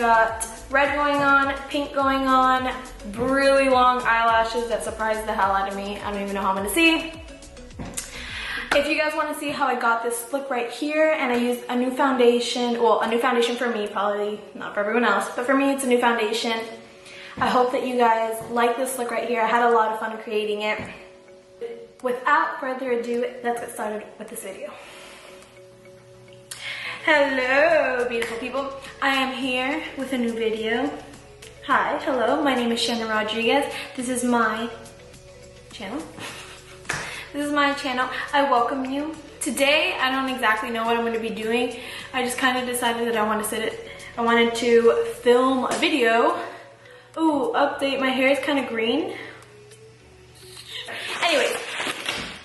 got red going on, pink going on, really long eyelashes that surprised the hell out of me. I don't even know how I'm gonna see. If you guys want to see how I got this look right here, and I used a new foundation, well, a new foundation for me, probably not for everyone else, but for me it's a new foundation. I hope that you guys like this look right here. I had a lot of fun creating it. Without further ado, let's get started with this video. Hello, beautiful people. I am here with a new video. Hi, hello, my name is Shannon Rodriguez. This is my channel. This is my channel. I welcome you. Today, I don't exactly know what I'm going to be doing. I just kind of decided that I wanted to film a video. Ooh, update. My hair is kind of green. Anyways,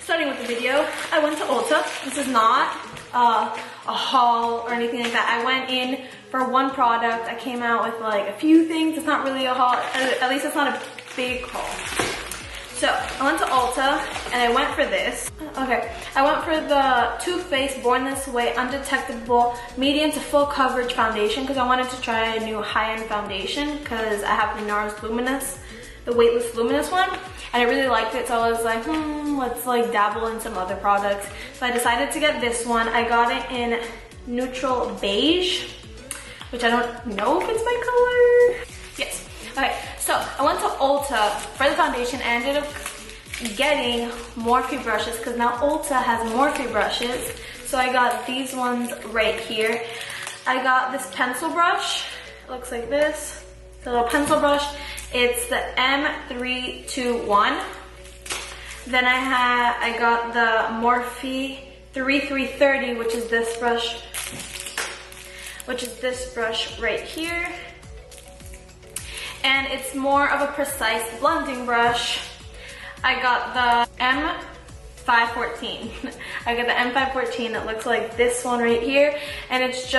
starting with the video, I went to Ulta. This is not a haul or anything like that. I went in for one product. I came out with like a few things. It's not really a haul. At least it's not a big haul. So I went to Ulta and I went for this. Okay, I went for the Too Faced Born This Way Undetectable Medium to Full Coverage Foundation because I wanted to try a new high-end foundation because I have the NARS Luminous, the weightless luminous one, and I really liked it. So I was like, let's like dabble in some other products. So I decided to get this one. I got it in neutral beige, which I don't know if it's my color. Yes. Okay, so I went to Ulta for the foundation and ended up getting Morphe brushes because now Ulta has Morphe brushes. So I got these ones right here. I got this pencil brush. It looks like this. It's a little pencil brush. It's the M321. Then I got the Morphe 3330, which is this brush right here. And it's more of a precise blending brush. I got the M514. I got the M514. It looks like this one right here. And it's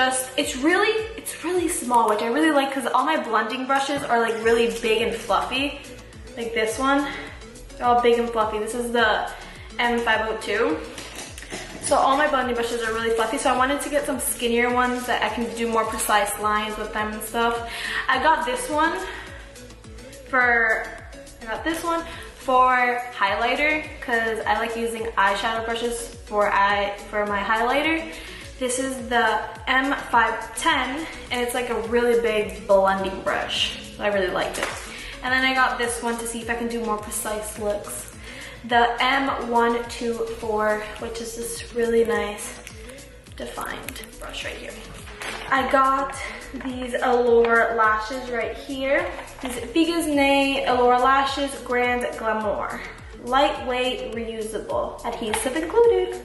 really small, which I really like because all my blending brushes are like really big and fluffy. Like this one, they're all big and fluffy. This is the M502. So all my blending brushes are really fluffy. So I wanted to get some skinnier ones that I can do more precise lines with them and stuff. I got this one for highlighter because I like using eyeshadow brushes for my highlighter. This is the M510 and it's like a really big blending brush. So I really liked it. And then I got this one to see if I can do more precise looks. The M124, which is this really nice defined brush right here. I got these Allure lashes right here. These Figosnay Allure Lashes Grand Glamour. Lightweight, reusable, adhesive included.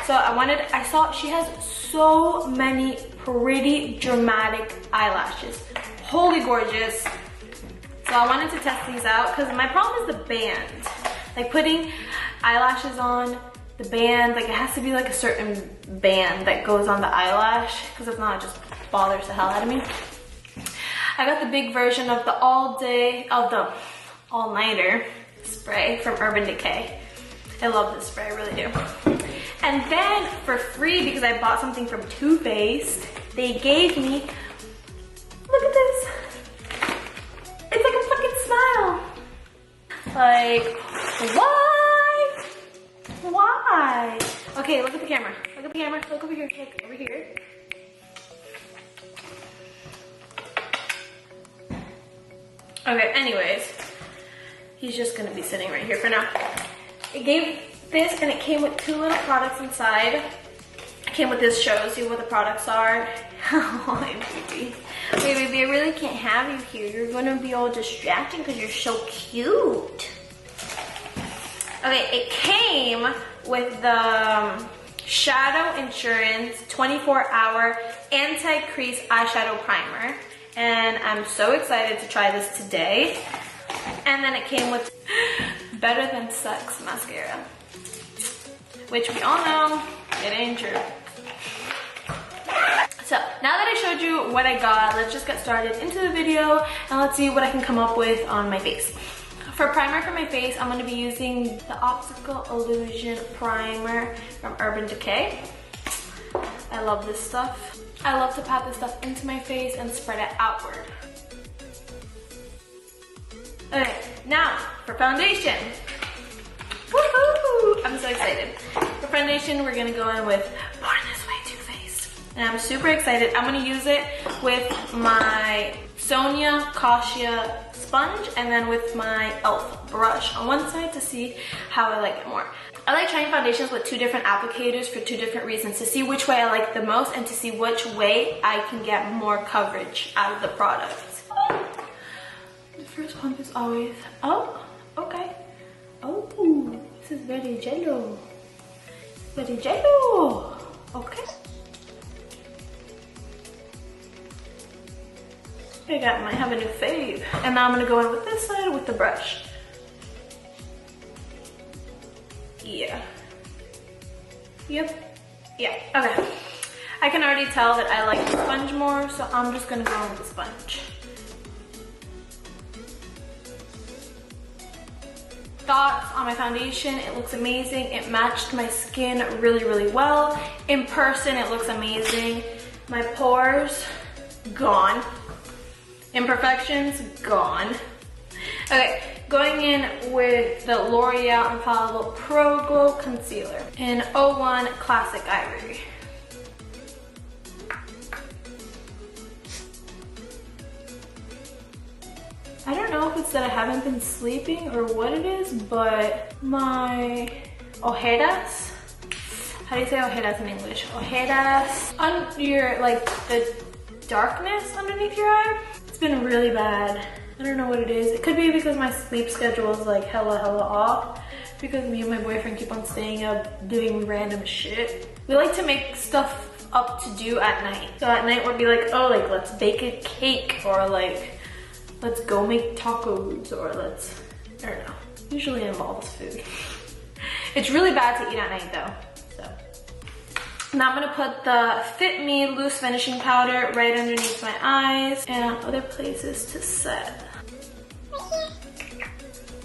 So I saw she has so many pretty dramatic eyelashes. Holy gorgeous. So I wanted to test these out because my problem is the band. Like putting eyelashes on, the band, like it has to be like a certain band that goes on the eyelash because if not, it just bothers the hell out of me. I got the big version of the all-nighter spray from Urban Decay. I love this spray, I really do. And then for free, because I bought something from Too Faced, they gave me, look at this. It's like a fucking smile. Like, why? Why? Okay, look at the camera. Look at the camera. Look over here. Look over here. Okay, anyways, he's just gonna be sitting right here for now. It gave this and it came with two little products inside. It came with this, shows you what the products are. Oh, baby. Wait, baby, I really can't have you here. You're gonna be all distracting because you're so cute. Okay, it came with the Shadow Insurance 24-hour anti-crease eyeshadow primer. And I'm so excited to try this today. And then it came with Better Than Sex mascara, which we all know, it ain't true. So now that I showed you what I got, let's just get started into the video and let's see what I can come up with on my face. For primer for my face, I'm going to be using the Optical Illusion Primer from Urban Decay. I love this stuff. I love to pat this stuff into my face and spread it outward. Okay, now for foundation. Woohoo! I'm so excited. For foundation, we're gonna go in with Born This Way Too Faced. And I'm super excited. I'm gonna use it with my Sonia Kashia sponge and then with my e.l.f. brush on one side to see how I like it more. I like trying foundations with two different applicators for two different reasons. To see which way I like the most and to see which way I can get more coverage out of the product. The first pump is always, oh, okay. Oh, this is very jello. Very jello. Okay. I might have a new fave. And now I'm gonna go in with this side with the brush. Yeah. Yep. Yeah, okay. I can already tell that I like the sponge more, so I'm just gonna go in with the sponge. Thoughts on my foundation? It looks amazing. It matched my skin really, really well. In person, it looks amazing. My pores, gone. Imperfections, gone. Okay, going in with the L'Oreal Infallible Pro Glow Concealer in 01 Classic Ivory. I don't know if it's that I haven't been sleeping or what it is, but my ojeras, how do you say ojeras in English? Ojeras, on your, like the darkness underneath your eye, it's been really bad. I don't know what it is. It could be because my sleep schedule is like hella off, because me and my boyfriend keep on staying up doing random shit. We like to make stuff up to do at night. So at night we'll be like, oh, like let's bake a cake, or like let's go make tacos, or let's, I don't know. Usually it involves food. It's really bad to eat at night though. Now I'm gonna put the Fit Me Loose Finishing Powder right underneath my eyes and on other places to set.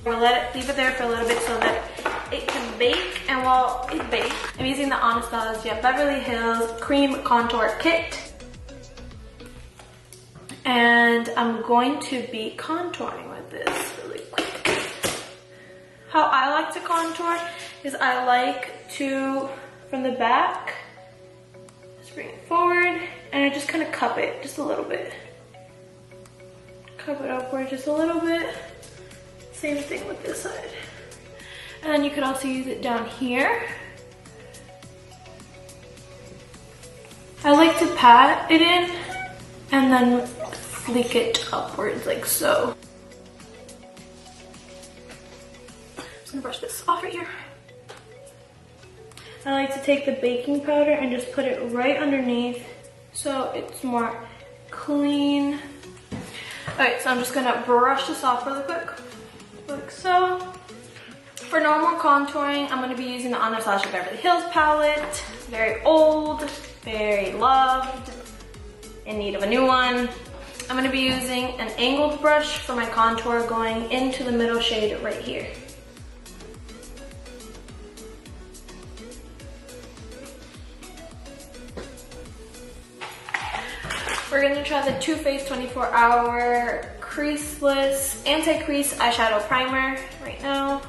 We'll leave it there for a little bit so that it can bake, and while it bakes, I'm using the Anastasia Beverly Hills Cream Contour Kit. And I'm going to be contouring with this really quick. How I like to contour is I like to, from the back, bring it forward, and I just kind of cup it just a little bit. Cup it upward just a little bit. Same thing with this side. And then you could also use it down here. I like to pat it in and then flick it upwards like so. I'm just gonna brush this off right here. I like to take the baking powder and just put it right underneath so it's more clean. Alright, so I'm just gonna brush this off really quick, like so. For normal contouring, I'm gonna be using the Anastasia Beverly Hills palette. Very old, very loved, in need of a new one. I'm gonna be using an angled brush for my contour going into the middle shade right here. We're gonna try the Too Faced 24-hour creaseless anti-crease eyeshadow primer right now.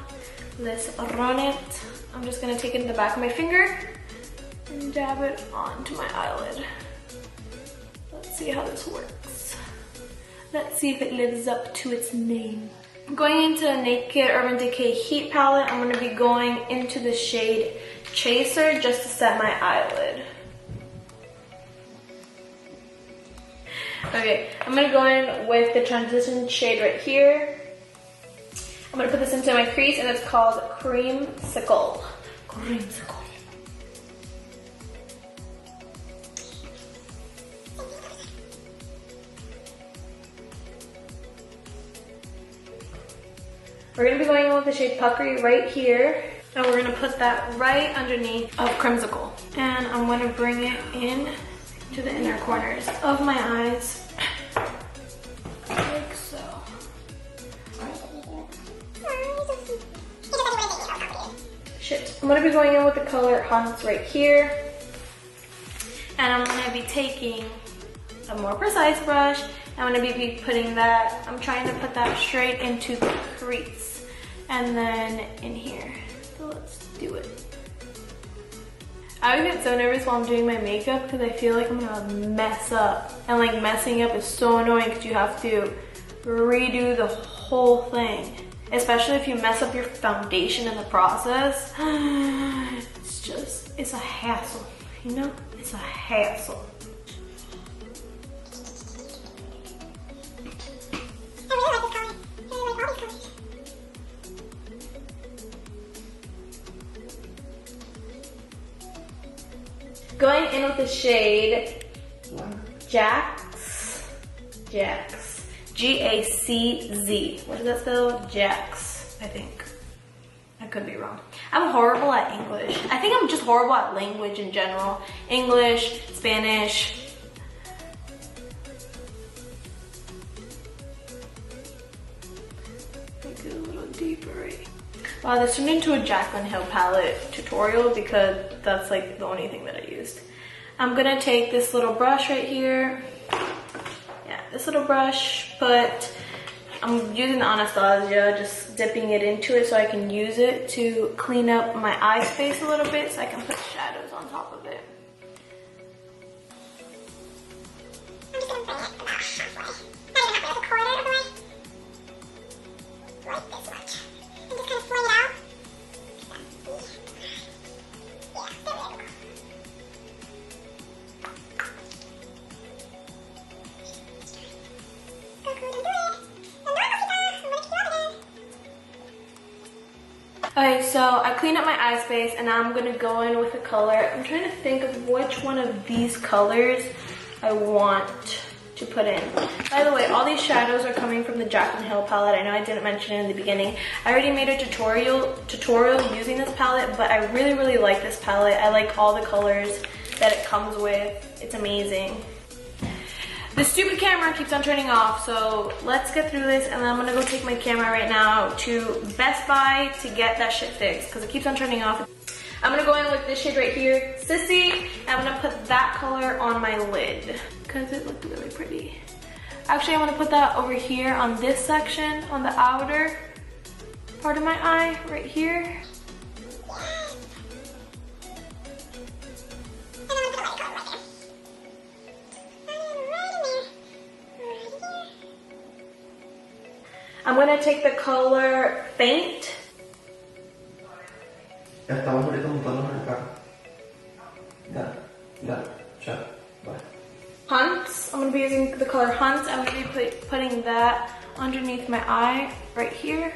Let's run it. I'm just gonna take it in the back of my finger and dab it onto my eyelid. Let's see how this works. Let's see if it lives up to its name. Going into the Naked Urban Decay Heat Palette, I'm gonna be going into the shade Chaser just to set my eyelid. Okay, I'm gonna go in with the transition shade right here. I'm gonna put this into my crease, and it's called Creamsicle. Creamsicle. We're gonna be going in with the shade Puckery right here, and we're gonna put that right underneath of Creamsicle. And I'm gonna bring it in to the inner corners of my eyes, like so. Shit. I'm gonna be going in with the color Haunts right here. And I'm gonna be taking a more precise brush. I'm gonna be putting that, I'm trying to put that straight into the crease. And then in here. So let's do it. I always get so nervous while I'm doing my makeup because I feel like I'm gonna mess up. And like messing up is so annoying because you have to redo the whole thing. Especially if you mess up your foundation in the process. It's a hassle, you know? It's a hassle. I really like this color. I really like all these colors. Going in with the shade Jax. G-A-C-Z. What does that spell? Jax, I think. I could be wrong. I'm horrible at English. I think I'm just horrible at language in general. English, Spanish. Make it a little deeper, right? Wow, this turned into a Jaclyn Hill palette tutorial because that's like the only thing that I used. I'm gonna take this little brush right here. Yeah, this little brush, but I'm using the Anastasia, just dipping it into it so I can use it to clean up my eye space a little bit so I can put shadows on top of it. I'm just gonna bring it about halfway. Not even halfway, like a quarter of the way. Like this much. And just kind of fling it out. Yeah, there we go. Okay, so I cleaned up my eye space and now I'm gonna go in with a color. I'm trying to think of which one of these colors I want to put in. By the way, all these shadows are coming from the Jaclyn Hill palette. I know I didn't mention it in the beginning. I already made a tutorial using this palette, but I really like this palette. I like all the colors that it comes with. It's amazing. The stupid camera keeps on turning off, so let's get through this and then I'm gonna go take my camera right now to Best Buy to get that shit fixed because it keeps on turning off. I'm gonna go in with this shade right here, Sissy, and I'm gonna put that color on my lid because it looked really pretty. Actually, I'm gonna put that over here on this section, on the outer part of my eye, right here. I'm gonna take the color Faint. Hunts. I'm gonna be using the color Hunts. I'm gonna be putting that underneath my eye, right here.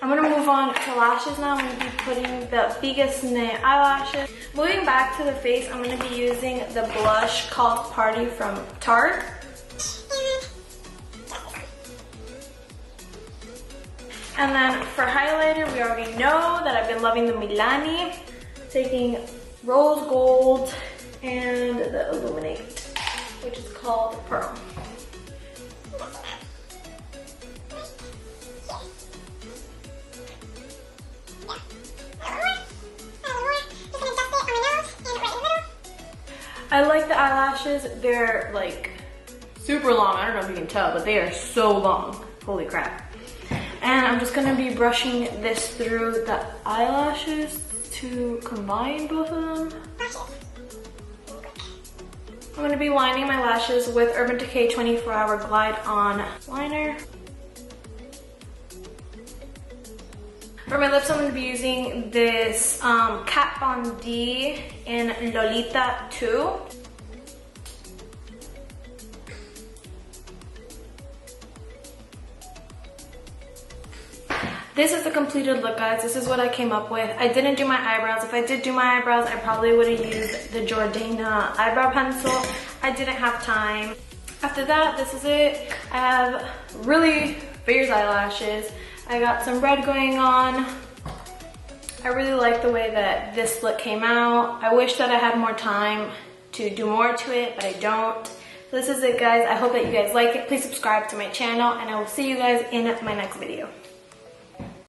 I'm gonna move on to lashes now. I'm gonna be putting the biggest knit eyelashes. Moving back to the face, I'm gonna be using the blush called Party from Tarte. And then for highlighter, we already know that I've been loving the Milani. Taking Rose Gold and the Illuminate, which is called Pearl. I like the eyelashes. They're like super long. I don't know if you can tell, but they are so long. Holy crap. And I'm just gonna be brushing this through the eyelashes to combine both of them. I'm gonna be lining my lashes with Urban Decay 24-Hour Glide On Liner. For my lips, I'm gonna be using this Kat Von D in Lolita 2. This is the completed look, guys. This is what I came up with. I didn't do my eyebrows. If I did do my eyebrows, I probably would have used the Jordana eyebrow pencil. I didn't have time. After that, this is it. I have really fierce eyelashes. I got some red going on. I really like the way that this look came out. I wish that I had more time to do more to it, but I don't. So this is it, guys. I hope that you guys like it. Please subscribe to my channel, and I will see you guys in my next video.